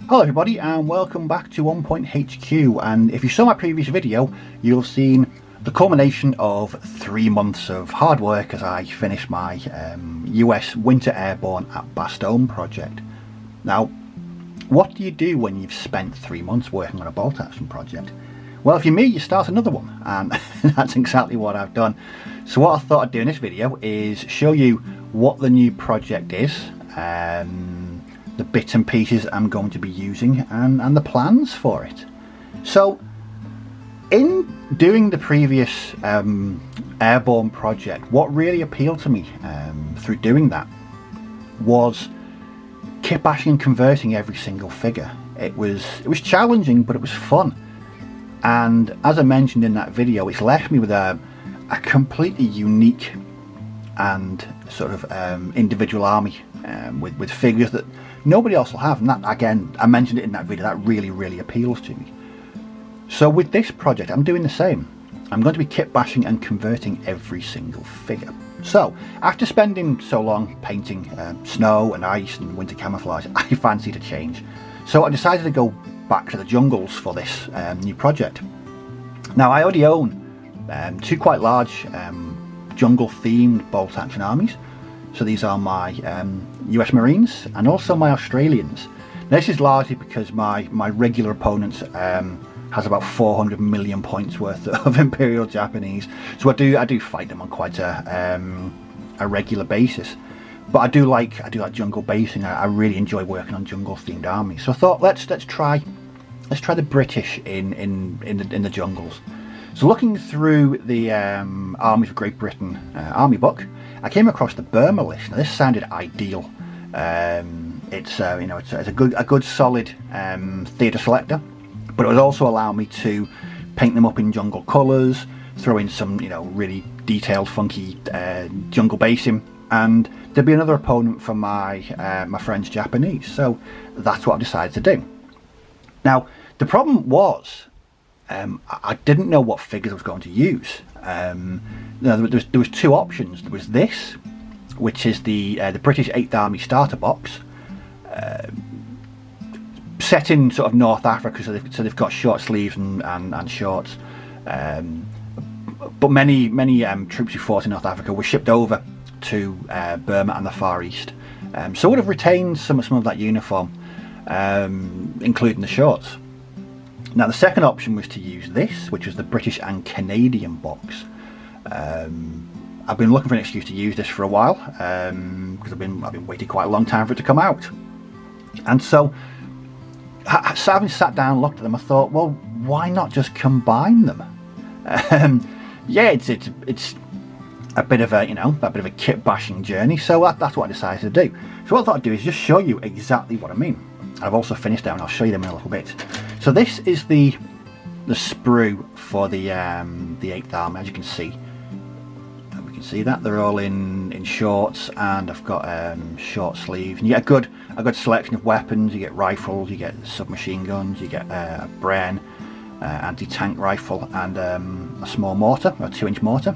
Hello everybody and welcome back to OnePointHQ, and if you saw my previous video you'll have seen the culmination of 3 months of hard work as I finished my US Winter Airborne at Bastogne project. Now, what do you do when you've spent 3 months working on a bolt action project? Well, if you're me, you start another one, and that's exactly what I've done. So what I thought I'd do in this video is show you what the new project is, the bits and pieces I'm going to be using, and the plans for it. So in doing the previous airborne project, what really appealed to me through doing that was kit bashing and converting every single figure. It was challenging, but it was fun. And as I mentioned in that video, it's left me with a completely unique and sort of individual army with figures that nobody else will have, and that, again, I mentioned it in that video, that really appeals to me. So with this project I'm doing the same. I'm going to be kit bashing and converting every single figure. So after spending so long painting snow and ice and winter camouflage, I fancied a change. So I decided to go back to the jungles for this new project. Now, I already own 2 quite large jungle themed bolt action armies. So these are my US Marines and also my Australians. Now, this is largely because my regular opponent has about 400 million points worth of Imperial Japanese. So I do fight them on quite a regular basis. But I do like jungle basing. I really enjoy working on jungle themed armies. So I thought let's try the British in the jungles. So looking through the Armies of Great Britain army book, I came across the Burma list. Now, this sounded ideal. It's a good solid theatre selector, but it would also allow me to paint them up in jungle colours, throw in some really detailed, funky jungle basing, and there'd be another opponent for my friend's Japanese. So that's what I decided to do. Now, the problem was I didn't know what figures I was going to use. There was 2 options. There was this, which is the British 8th Army starter box, set in sort of North Africa, so they've got short sleeves and shorts. But many troops who fought in North Africa were shipped over to Burma and the Far East, so I would have retained some of that uniform, including the shorts. Now, the second option was to use this, which was the British and Canadian box. I've been looking for an excuse to use this for a while, because I've been waiting quite a long time for it to come out. And so having sat down and looked at them, I thought, well, why not just combine them? Yeah, it's a bit of a kit bashing journey, so that's what I decided to do. So what I thought I'd do is just show you exactly what I mean. I've also finished them, and I'll show you them in a little bit. So this is the sprue for the 8th Army. As you can see, we can see that they're all in shorts, and I've got short sleeves. And you get a good selection of weapons. You get rifles, you get submachine guns, you get a Bren anti-tank rifle, and a small mortar, a 2-inch mortar.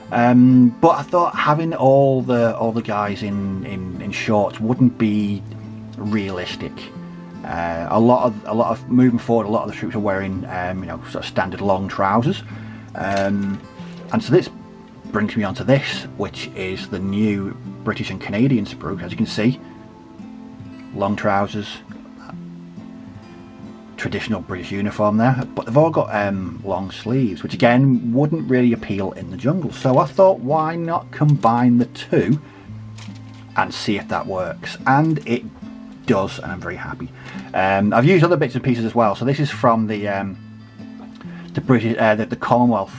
But I thought having all the guys in shorts wouldn't be realistic. A lot of moving forward, a lot of the troops are wearing sort of standard long trousers, and so this brings me on to this, which is the new British and Canadian sprue. As you can see, long trousers, traditional British uniform there, but they've all got long sleeves, which again wouldn't really appeal in the jungle. So I thought, why not combine the 2 and see if that works? And it does, and I'm very happy. I've used other bits and pieces as well. So this is from the British, the Commonwealth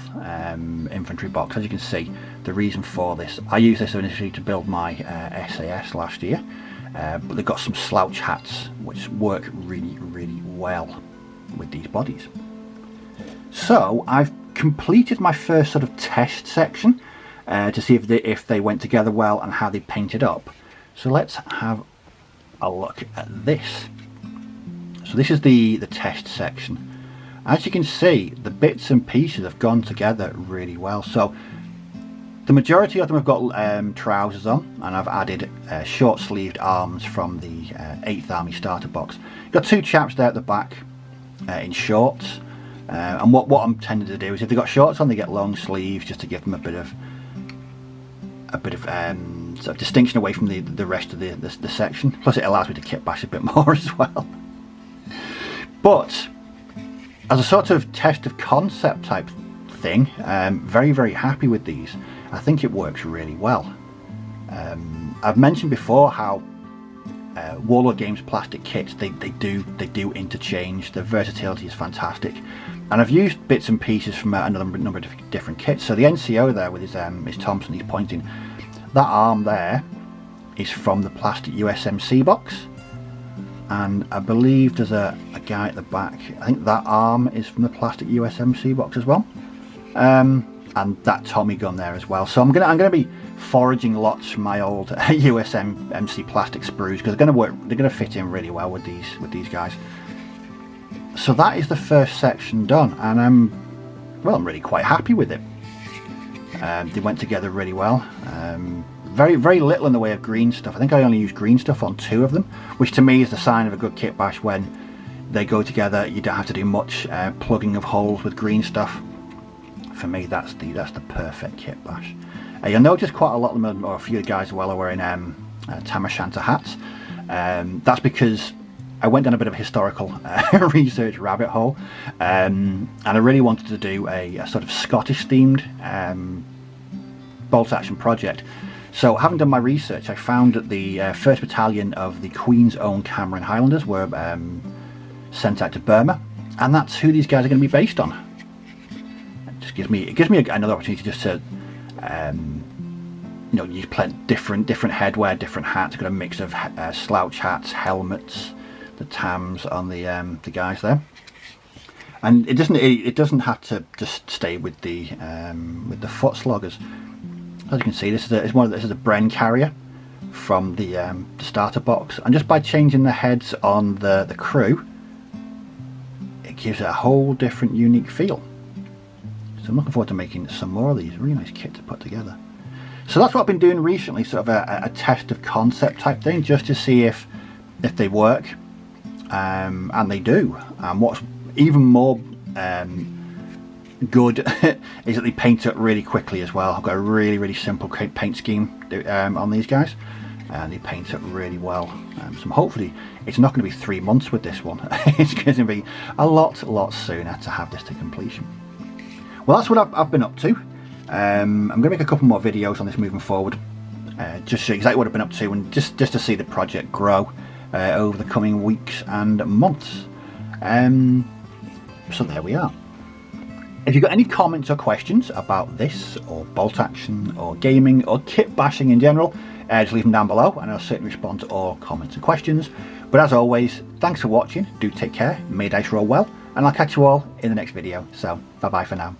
infantry box. As you can see, the reason for this, I used this initially to build my SAS last year, but they've got some slouch hats which work really well with these bodies. So I've completed my first sort of test section to see if they went together well and how they painted up. So let's have a look at this. So this is the test section. As you can see, the bits and pieces have gone together really well. So the majority of them have got trousers on, and I've added short-sleeved arms from the 8th Army starter box. Got 2 chaps there at the back in shorts, and what I'm tending to do is if they've got shorts on, they get long sleeves just to give them a bit of sort of distinction away from the rest of the section. Plus it allows me to kit bash a bit more as well. But as a sort of test of concept type thing, very happy with these. I think it works really well. I've mentioned before how Warlord Games plastic kits, they do interchange. The versatility is fantastic, and I've used bits and pieces from another number of different kits. So the NCO there with his Thompson, he's pointing, that arm there is from the plastic USMC box, and I believe there's a guy at the back, I think that arm is from the plastic USMC box as well, and that Tommy gun there as well. So I'm gonna be foraging lots from my old USMC plastic sprues, because they're gonna fit in really well with these guys. So that is the first section done, and I'm really quite happy with it. They went together really well. Very little in the way of green stuff. I think I only used green stuff on 2 of them, which to me is the sign of a good kit bash. When they go together, you don't have to do much plugging of holes with green stuff. For me, that's the perfect kit bash. You'll notice quite a lot of them, or a few guys as well, are wearing Tam O'Shanter hats. That's because I went down a bit of a historical research rabbit hole, and I really wanted to do a sort of Scottish themed bolt action project. So having done my research, I found that the 1st Battalion of the Queen's Own Cameron Highlanders were sent out to Burma, and that's who these guys are going to be based on. It gives me another opportunity just to use different headwear, different hats. Got a mix of slouch hats, helmets, the Tams on the guys there, and it doesn't have to just stay with the foot sloggers. As you can see, this is a Bren carrier from the starter box, and just by changing the heads on the crew, it gives it a whole different unique feel. So I'm looking forward to making some more of these. Really nice kit to put together. So that's what I've been doing recently, sort of a test of concept type thing, just to see if they work, and they do. And what's even more good is that they paint up really quickly as well. I've got a really simple paint scheme on these guys, and they paint up really well. So hopefully it's not going to be 3 months with this one. It's going to be a lot sooner to have this to completion. Well, that's what I've been up to. I'm going to make a couple more videos on this moving forward, just show exactly what I've been up to, and just to see the project grow over the coming weeks and months. So there we are. If you've got any comments or questions about this, or bolt action, or gaming, or kit bashing in general, just leave them down below, and I'll certainly respond to all comments and questions. But as always, thanks for watching, do take care, may dice roll well, and I'll catch you all in the next video. So bye bye for now.